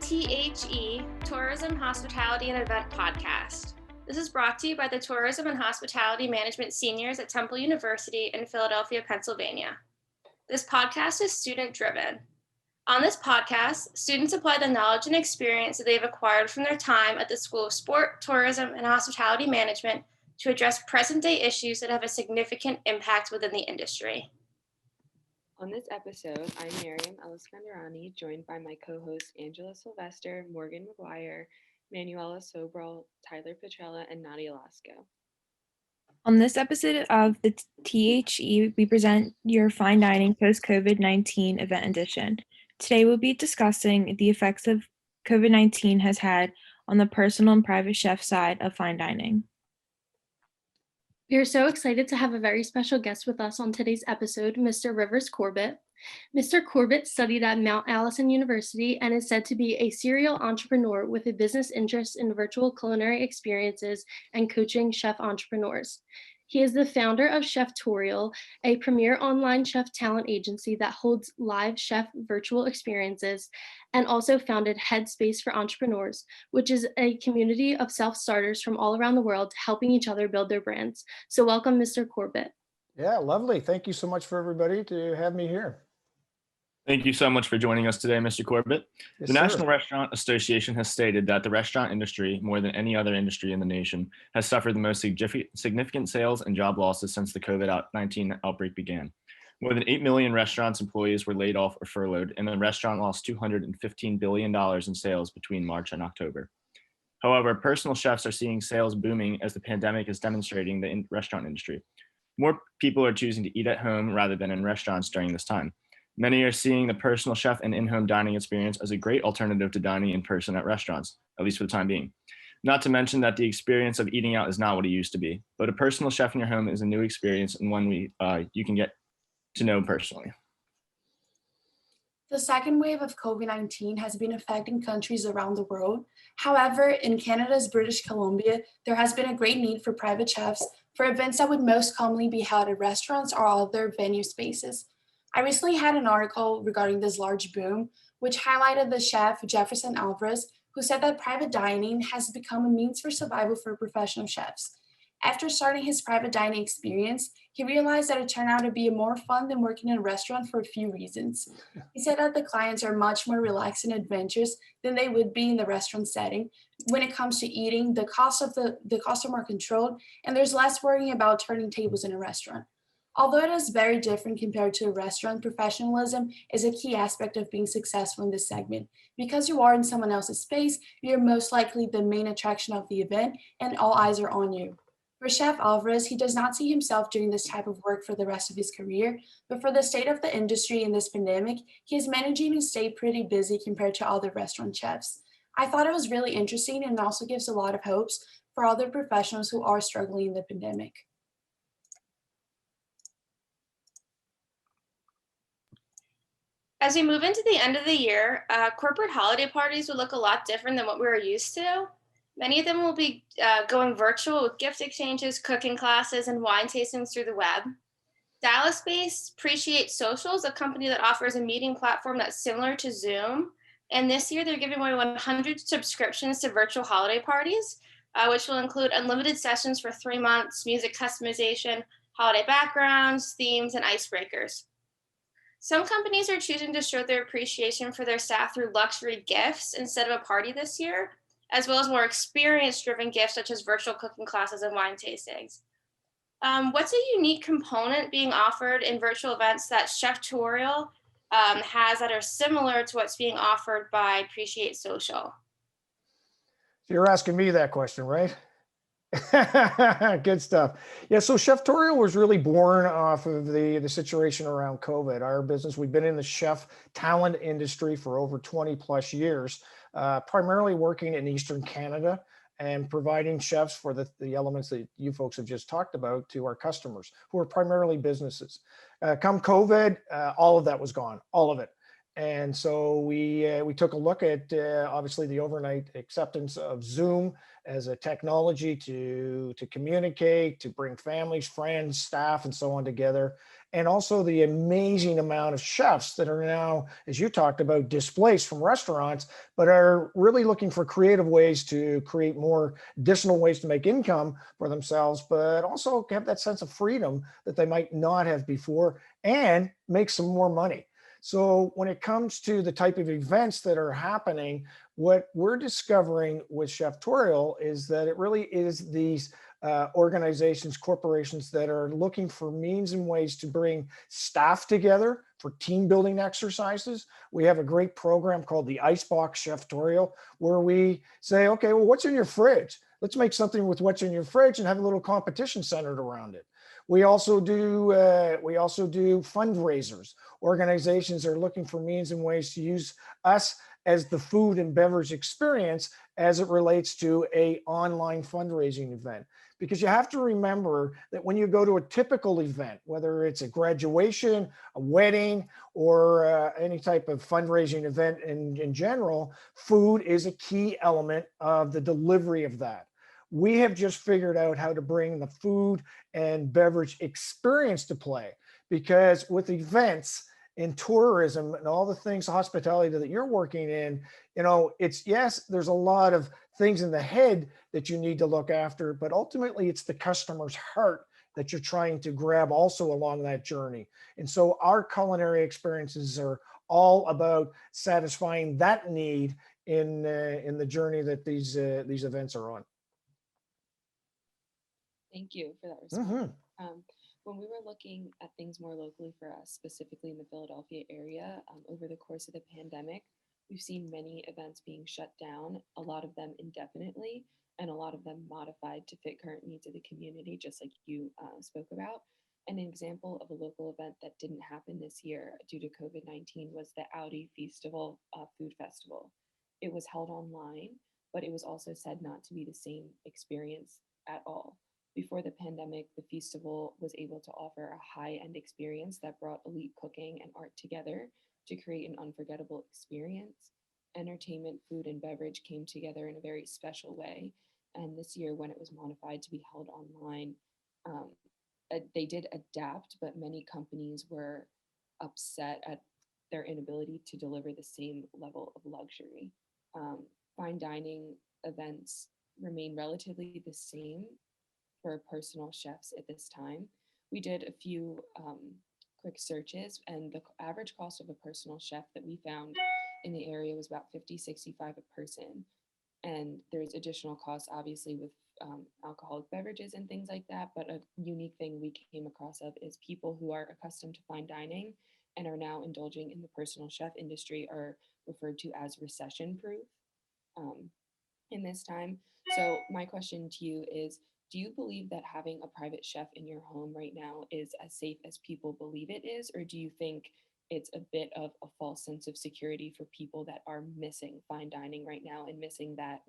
THE, Tourism, Hospitality, and Event Podcast. This is brought to you by the Tourism and Hospitality Management Seniors at Temple University in Philadelphia, Pennsylvania. This podcast is student-driven. On this podcast, students apply the knowledge and experience that they've acquired from their time at the School of Sport, Tourism, and Hospitality Management to address present-day issues that have a significant impact within the industry. On this episode, I'm Miriam Eliskandarani, joined by my co-hosts Angela Sylvester, Morgan McGuire, Manuela Sobral, Tyler Petrella, and Nadia Lasco. On this episode of the THE, we present your Fine Dining Post-COVID-19 Event Edition. Today we'll be discussing the effects of COVID-19 has had on the personal and private chef side of fine dining. We are so excited to have a very special guest with us on today's episode, Mr. Rivers Corbett. Mr. Corbett studied at Mount Allison University and is said to be a serial entrepreneur with a business interest in virtual culinary experiences and coaching chef entrepreneurs. He is the founder of Cheftorial, a premier online chef talent agency that holds live chef virtual experiences, and also founded Headspace for Entrepreneurs, which is a community of self-starters from all around the world helping each other build their brands. So welcome, Mr. Corbett. Yeah, lovely. Thank you so much for everybody to have me here. Thank you so much for joining us today, Mr. Corbett. Yes, the sir. National Restaurant Association has stated that the restaurant industry, more than any other industry in the nation, has suffered the most significant sales and job losses since the COVID-19 outbreak began. More than 8 million restaurants employees were laid off or furloughed, and the restaurant lost $215 billion in sales between March and October. However, personal chefs are seeing sales booming as the pandemic is demonstrating the restaurant industry. More people are choosing to eat at home rather than in restaurants during this time. Many are seeing the personal chef and in-home dining experience as a great alternative to dining in person at restaurants, at least for the time being. Not to mention that the experience of eating out is not what it used to be, but a personal chef in your home is a new experience and one you can get to know personally. The second wave of COVID-19 has been affecting countries around the world. However, in Canada's British Columbia, there has been a great need for private chefs for events that would most commonly be held at restaurants or other venue spaces. I recently had an article regarding this large boom, which highlighted the chef Jefferson Alvarez, who said that private dining has become a means for survival for professional chefs. After starting his private dining experience, he realized that it turned out to be more fun than working in a restaurant for a few reasons. He said that the clients are much more relaxed and adventurous than they would be in the restaurant setting. When it comes to eating, the costs are more controlled, and there's less worrying about turning tables in a restaurant. Although it is very different compared to a restaurant, professionalism is a key aspect of being successful in this segment. Because you are in someone else's space, you're most likely the main attraction of the event, and all eyes are on you. For Chef Alvarez, he does not see himself doing this type of work for the rest of his career, but for the state of the industry in this pandemic, he is managing to stay pretty busy compared to other restaurant chefs. I thought it was really interesting and also gives a lot of hopes for other professionals who are struggling in the pandemic. As we move into the end of the year, corporate holiday parties will look a lot different than what we were used to. Many of them will be going virtual with gift exchanges, cooking classes, and wine tastings through the web. Dallas-based Appreciate Social is a company that offers a meeting platform that's similar to Zoom. And this year, they're giving away 100 subscriptions to virtual holiday parties, which will include unlimited sessions for 3 months, music customization, holiday backgrounds, themes, and icebreakers. Some companies are choosing to show their appreciation for their staff through luxury gifts instead of a party this year, as well as more experience-driven gifts such as virtual cooking classes and wine tastings. What's a unique component being offered in virtual events that Cheftorial has that are similar to what's being offered by Appreciate Social? You're asking me that question, right? Good stuff. Yeah, so Cheftorial was really born off of the situation around COVID. Our business, we've been in the chef talent industry for over 20 plus years, primarily working in Eastern Canada and providing chefs for the elements that you folks have just talked about to our customers, who are primarily businesses. Come COVID, all of that was gone, all of it. And so we took a look at obviously the overnight acceptance of Zoom as a technology to communicate, to bring families, friends, staff, and so on together, and also the amazing amount of chefs that are now, as you talked about, displaced from restaurants, but are really looking for creative ways to create more additional ways to make income for themselves, but also have that sense of freedom that they might not have before and make some more money. So when it comes to the type of events that are happening, what we're discovering with Cheftorial is that it really is these organizations, corporations that are looking for means and ways to bring staff together for team building exercises. We have a great program called the Icebox Cheftorial, where we say, okay, well, what's in your fridge? Let's make something with what's in your fridge and have a little competition centered around it. We also do fundraisers. Organizations are looking for means and ways to use us as the food and beverage experience as it relates to a online fundraising event. Because you have to remember that when you go to a typical event, whether it's a graduation, a wedding, or any type of fundraising event in general, food is a key element of the delivery of that. We have just figured out how to bring the food and beverage experience to play, because with events in tourism and all the things, hospitality that you're working in, it's, yes, there's a lot of things in the head that you need to look after, but ultimately it's the customer's heart that you're trying to grab also along that journey. And so our culinary experiences are all about satisfying that need in the journey that these events are on. Thank you for that response. Mm-hmm. When we were looking at things more locally for us, specifically in the Philadelphia area, over the course of the pandemic, we've seen many events being shut down, a lot of them indefinitely, and a lot of them modified to fit current needs of the community, just like you spoke about. An example of a local event that didn't happen this year due to COVID-19 was the Audi Festival Food Festival. It was held online, but it was also said not to be the same experience at all. Before the pandemic, the festival was able to offer a high-end experience that brought elite cooking and art together to create an unforgettable experience. Entertainment, food, and beverage came together in a very special way. And this year, when it was modified to be held online, they did adapt, but many companies were upset at their inability to deliver the same level of luxury. Fine dining events remain relatively the same for personal chefs at this time. We did a few quick searches, and the average cost of a personal chef that we found in the area was about $50-$65 a person. And there's additional costs, obviously, with alcoholic beverages and things like that. But a unique thing we came across of is people who are accustomed to fine dining and are now indulging in the personal chef industry are referred to as recession proof in this time. So my question to you is, do you believe that having a private chef in your home right now is as safe as people believe it is? Or do you think it's a bit of a false sense of security for people that are missing fine dining right now and missing that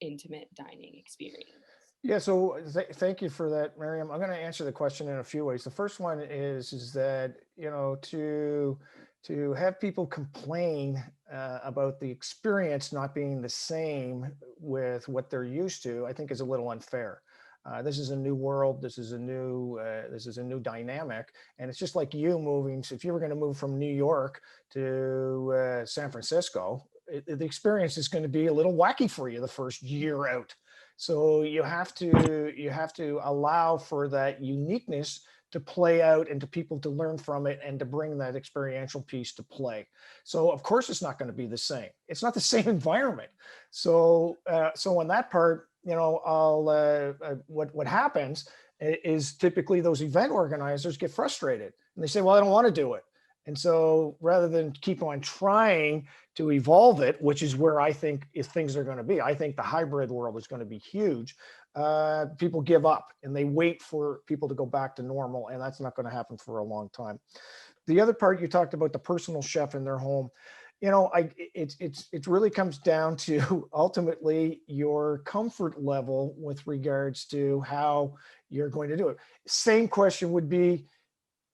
intimate dining experience? Yeah, so thank you for that, Miriam. I'm going to answer the question in a few ways. The first one is that, to have people complain about the experience not being the same with what they're used to, I think is a little unfair. This is a new world. This is a new dynamic, and it's just like you moving. So if you were going to move from New York to San Francisco, the experience is going to be a little wacky for you the first year out. So you have to allow for that uniqueness to play out and to people to learn from it and to bring that experiential piece to play. So of course it's not going to be the same. It's not the same environment. So on that part, what happens is typically those event organizers get frustrated and they say, well, I don't want to do it. And so rather than keep on trying to evolve it, which is where I think if things are going to be, I think the hybrid world is going to be huge. People give up and they wait for people to go back to normal. And that's not going to happen for a long time. The other part you talked about, the personal chef in their home, it really comes down to ultimately your comfort level with regards to how you're going to do it. Same question would be,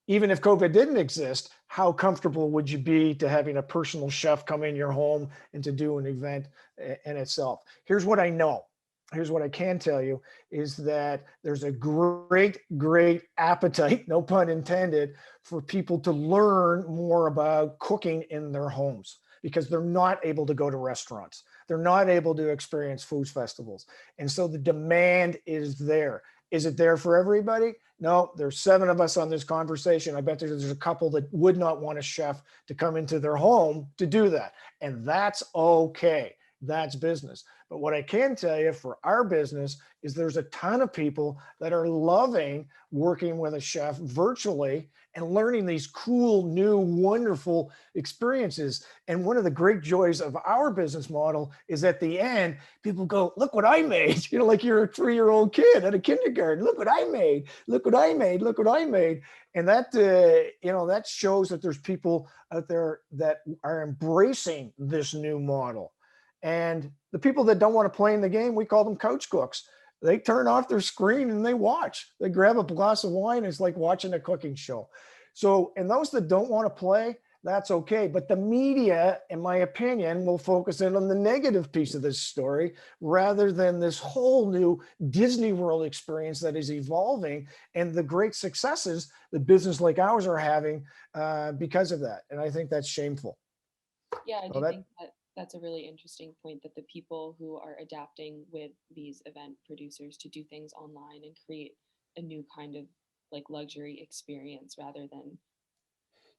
even if COVID didn't exist, how comfortable would you be to having a personal chef come in your home and to do an event in itself? Here's what I know. Here's what I can tell you is that there's a great appetite, no pun intended, for people to learn more about cooking in their homes because they're not able to go to restaurants. They're not able to experience food festivals. And so the demand is there. Is it there for everybody? No, there's 7 of us on this conversation. I bet there's a couple that would not want a chef to come into their home to do that. And that's okay. That's business. But what I can tell you for our business is there's a ton of people that are loving working with a chef virtually and learning these cool, new, wonderful experiences. And one of the great joys of our business model is at the end, people go, look what I made. You know, like you're a 3-year-old kid at a kindergarten. Look what I made. Look what I made. Look what I made. And that, that shows that there's people out there that are embracing this new model. And the people that don't want to play in the game, we call them couch cooks. They turn off their screen and they watch. They grab a glass of wine. It's like watching a cooking show. So, and those that don't want to play, that's okay. But the media, in my opinion, will focus in on the negative piece of this story rather than this whole new Disney World experience that is evolving and the great successes that business like ours are having because of that. And I think that's shameful. Yeah, I So do that, think that that's a really interesting point, that the people who are adapting with these event producers to do things online and create a new kind of like luxury experience rather than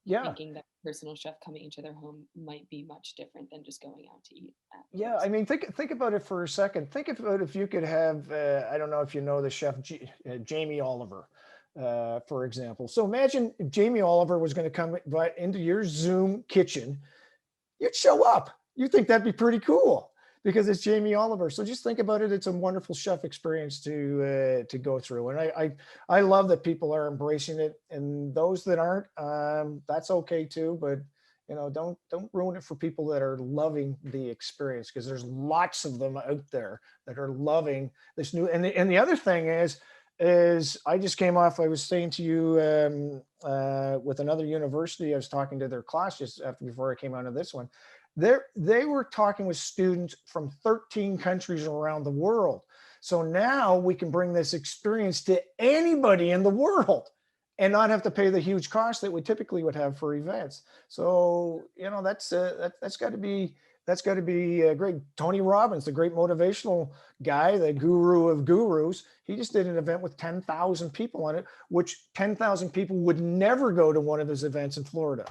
yeah. thinking that personal chef coming into their home might be much different than just going out to eat Yeah, I afterwards. mean, think about it for a second. Think about if you could have, I don't know if you know the chef Jamie Oliver, for example. So imagine if Jamie Oliver was going to come into your Zoom kitchen, you'd show up. You think that'd be pretty cool because it's Jamie Oliver. So just think about it. It's a wonderful chef experience to go through, and I love that people are embracing it, and those that aren't, that's okay too. But don't ruin it for people that are loving the experience because there's lots of them out there that are loving this new. And the other thing is I just came off. I was saying to you with another university. I was talking to their class just before I came out of this one. They were talking with students from 13 countries around the world. So now we can bring this experience to anybody in the world and not have to pay the huge cost that we typically would have for events. So that's got to be great. Tony Robbins, the great motivational guy, the guru of gurus, he just did an event with 10,000 people on it, which 10,000 people would never go to one of his events in Florida.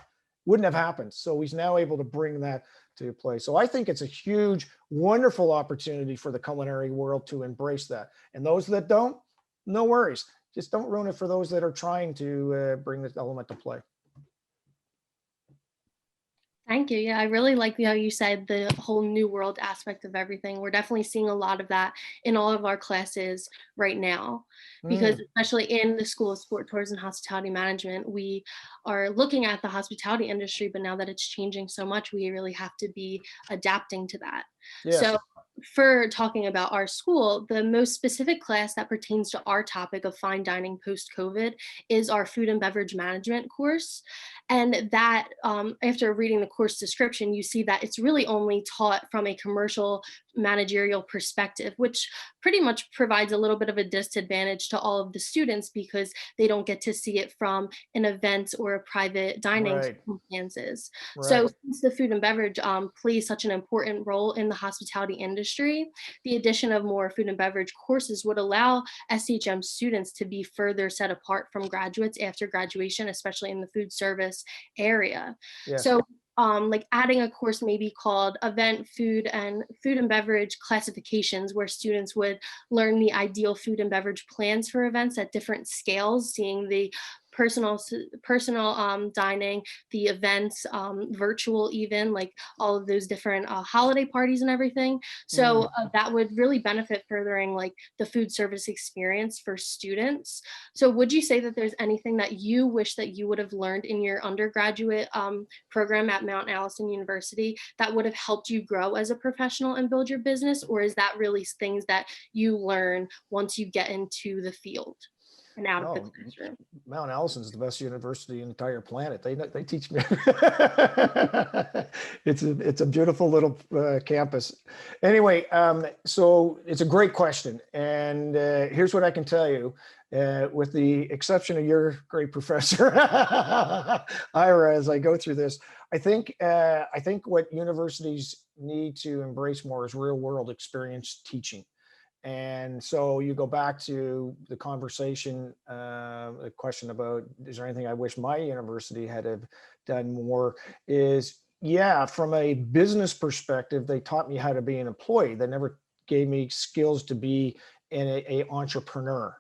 Wouldn't have happened. So he's now able to bring that to play. So I think it's a huge, wonderful opportunity for the culinary world to embrace that. And those that don't, no worries. Just don't ruin it for those that are trying to bring this element to play. Thank you. Yeah, I really like how you said the whole new world aspect of everything. We're definitely seeing a lot of that in all of our classes right now, because especially in the School of Sport, Tourism, and Hospitality Management, we are looking at the hospitality industry, but now that it's changing so much, we really have to be adapting to that. Yes. So for talking about our school, the most specific class that pertains to our topic of fine dining post-COVID is our food and beverage management course. And that after reading the course description, you see that it's really only taught from a commercial managerial perspective, which pretty much provides a little bit of a disadvantage to all of the students because they don't get to see it from an event or a private dining circumstances. So since the food and beverage plays such an important role in the hospitality industry, the addition of more food and beverage courses would allow SHM students to be further set apart from graduates after graduation, especially in the food service area. Yes. So like adding a course maybe called event food and beverage classifications, where students would learn the ideal food and beverage plans for events at different scales, seeing the personal dining, the events, virtual, even like all of those different holiday parties and everything. So that would really benefit furthering like the food service experience for students. So would you say that there's anything that you wish that you would have learned in your undergraduate program at Mount Allison University that would have helped you grow as a professional and build your business? Or is that really things that you learn once you get into the field? and out of the Oh, classroom. Mount Allison's the best university in the entire planet. They teach me. It's a beautiful little campus. Anyway, so it's a great question, and here's what I can tell you. With the exception of your great professor, Ira, as I go through this, I think what universities need to embrace more is real world experience teaching. And so you go back to the conversation, the question about, is there anything I wish my university had have done more, is, yeah, from a business perspective, they taught me how to be an employee. They never gave me skills to be a entrepreneur.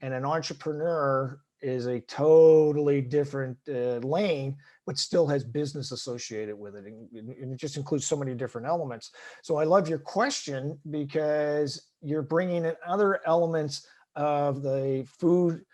And an entrepreneur is a totally different lane, but still has business associated with it. And it just includes so many different elements. So I love your question because you're bringing in other elements of the food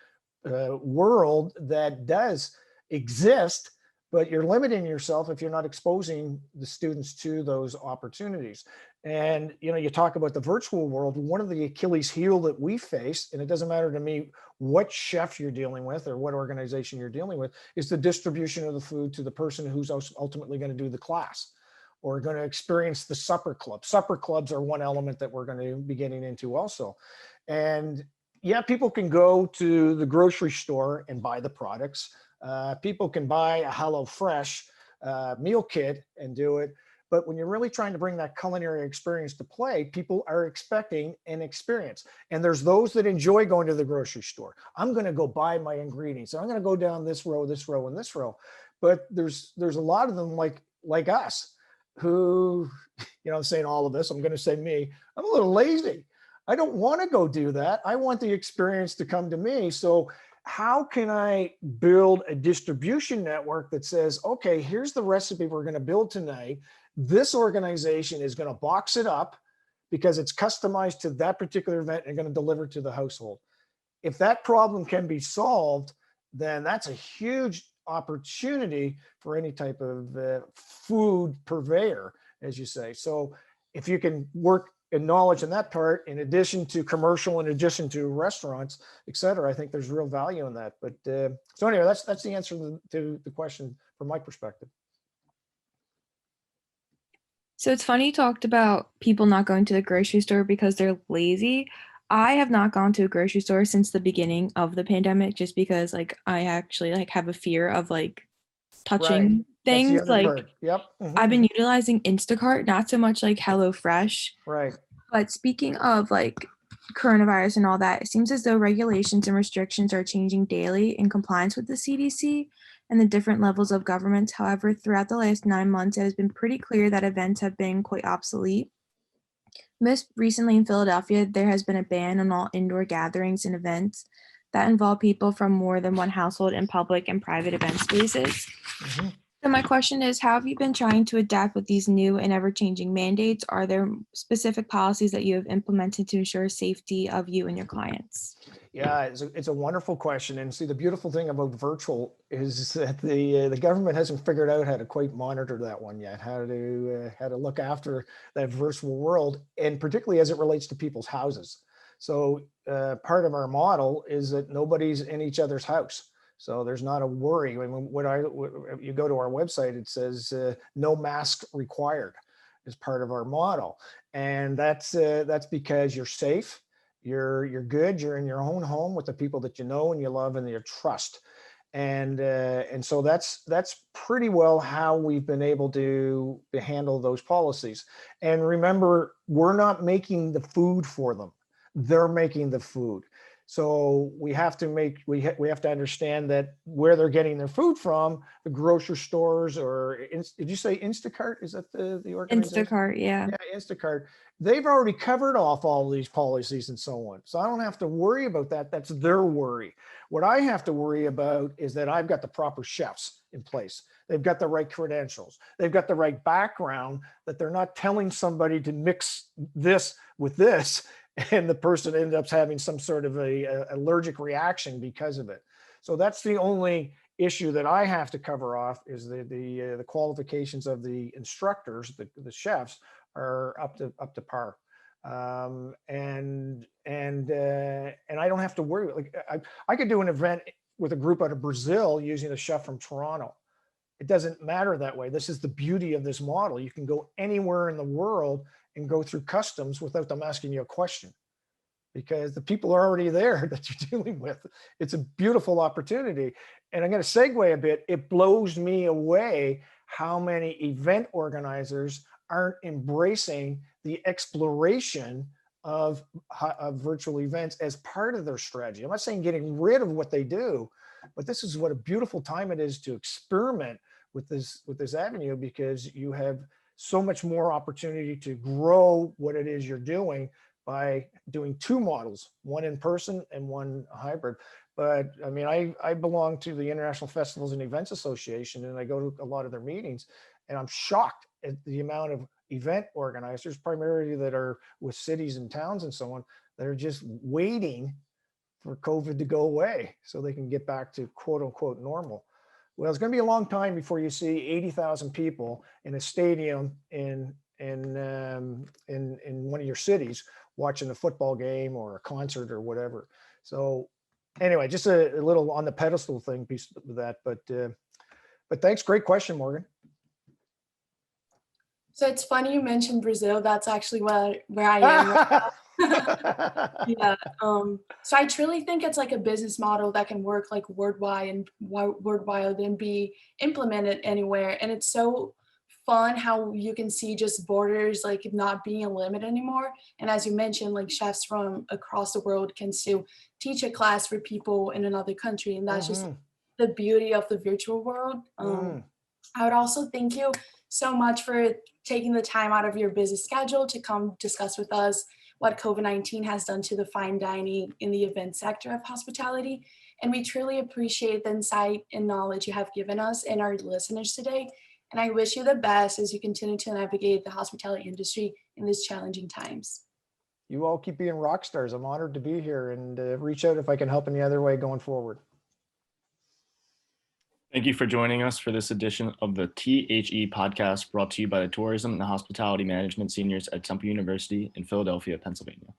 world that does exist, but you're limiting yourself if you're not exposing the students to those opportunities. And, you know, you talk about the virtual world, one of the Achilles heel that we face, and it doesn't matter to me what chef you're dealing with or what organization you're dealing with, is the distribution of the food to the person who's ultimately going to do the class or going to experience the supper club. Supper clubs are one element that we're going to be getting into also. And yeah, people can go to the grocery store and buy the products. People can buy a HelloFresh meal kit and do it. But when you're really trying to bring that culinary experience to play, people are expecting an experience. And there's those that enjoy going to the grocery store. I'm going to go buy my ingredients. I'm going to go down this row, and this row. But there's a lot of them like us who, you know, I'm saying all of this, I'm going to say me, I'm a little lazy. I don't want to go do that. I want the experience to come to me. So how can I build a distribution network that says, okay, here's the recipe we're going to build tonight. This organization is going to box it up because it's customized to that particular event and going to deliver to the household. If that problem can be solved, then that's a huge opportunity for any type of food purveyor, as you say. So if you can work in knowledge in that part, in addition to commercial, in addition to restaurants, et cetera, I think there's real value in that. But so anyway, that's the answer to the question from my perspective. So it's funny you talked about people not going to the grocery store because they're lazy. I have not gone to a grocery store since the beginning of the pandemic just because like I actually like have a fear of like touching That's the things. other Like part. Yep. I've been utilizing Instacart, not so much like HelloFresh. Right. But speaking of like coronavirus and all that, it seems as though regulations and restrictions are changing daily in compliance with the CDC and the different levels of government. However, throughout the last 9 months, it has been pretty clear that events have been quite obsolete. Most recently in Philadelphia, there has been a ban on all indoor gatherings and events that involve people from more than one household in public and private event spaces. So my question is, how have you been trying to adapt with these new and ever-changing mandates? Are there specific policies that you have implemented to ensure safety of you and your clients? Yeah, it's a wonderful question. And see, the beautiful thing about virtual is that the government hasn't figured out how to quite monitor that one yet, how to look after that virtual world, and particularly as it relates to people's houses. So part of our model is that nobody's in each other's house. So there's not a worry. I mean, you go to our website, it says no mask required as part of our model. And that's because you're safe. You're good. You're in your own home with the people that you know and you love and you trust, and so that's pretty well how we've been able to handle those policies. And remember, we're not making the food for them; they're making the food. So we have to understand that where they're getting their food from, the grocery stores, or did you say Instacart? Is that the organization? Instacart, yeah. Yeah, Instacart. They've already covered off all these policies and so on. So I don't have to worry about that. That's their worry. What I have to worry about is that I've got the proper chefs in place. They've got the right credentials. They've got the right background, that they're not telling somebody to mix this with this and the person ends up having some sort of a allergic reaction because of it. So that's the only issue that I have to cover off, is the qualifications of the instructors, the chefs, are up to par. And I don't have to worry. Like I could do an event with a group out of Brazil using a chef from Toronto. It doesn't matter that way. This is the beauty of this model. You can go anywhere in the world and go through customs without them asking you a question, because the people are already there that you're dealing with. It's a beautiful opportunity. And I'm going to segue a bit. It blows me away how many event organizers aren't embracing the exploration of virtual events as part of their strategy. I'm not saying getting rid of what they do, but this is what a beautiful time it is to experiment with this avenue, because you have so much more opportunity to grow what it is you're doing by doing two models, one in person and one hybrid. But I mean, I belong to the International Festivals and Events Association, and I go to a lot of their meetings, and I'm shocked at the amount of event organizers, primarily that are with cities and towns and so on, that are just waiting for COVID to go away so they can get back to quote unquote normal. Well, it's going to be a long time before you see 80,000 people in a stadium in one of your cities watching a football game or a concert or whatever. So anyway, just a little on the pedestal thing piece of that, but thanks. Great question, Morgan. So it's funny you mentioned Brazil. That's actually where I am right now. Yeah. So I truly think it's like a business model that can work like worldwide and be implemented anywhere. And it's so fun how you can see just borders like not being a limit anymore. And as you mentioned, like chefs from across the world can still teach a class for people in another country. And that's just the beauty of the virtual world. I would also thank you so much for taking the time out of your busy schedule to come discuss with us what COVID-19 has done to the fine dining in the event sector of hospitality. And we truly appreciate the insight and knowledge you have given us and our listeners today. And I wish you the best as you continue to navigate the hospitality industry in these challenging times. You all keep being rock stars. I'm honored to be here, and reach out if I can help in the other way going forward. Thank you for joining us for this edition of the THE podcast, brought to you by the Tourism and Hospitality Management Seniors at Temple University in Philadelphia, Pennsylvania.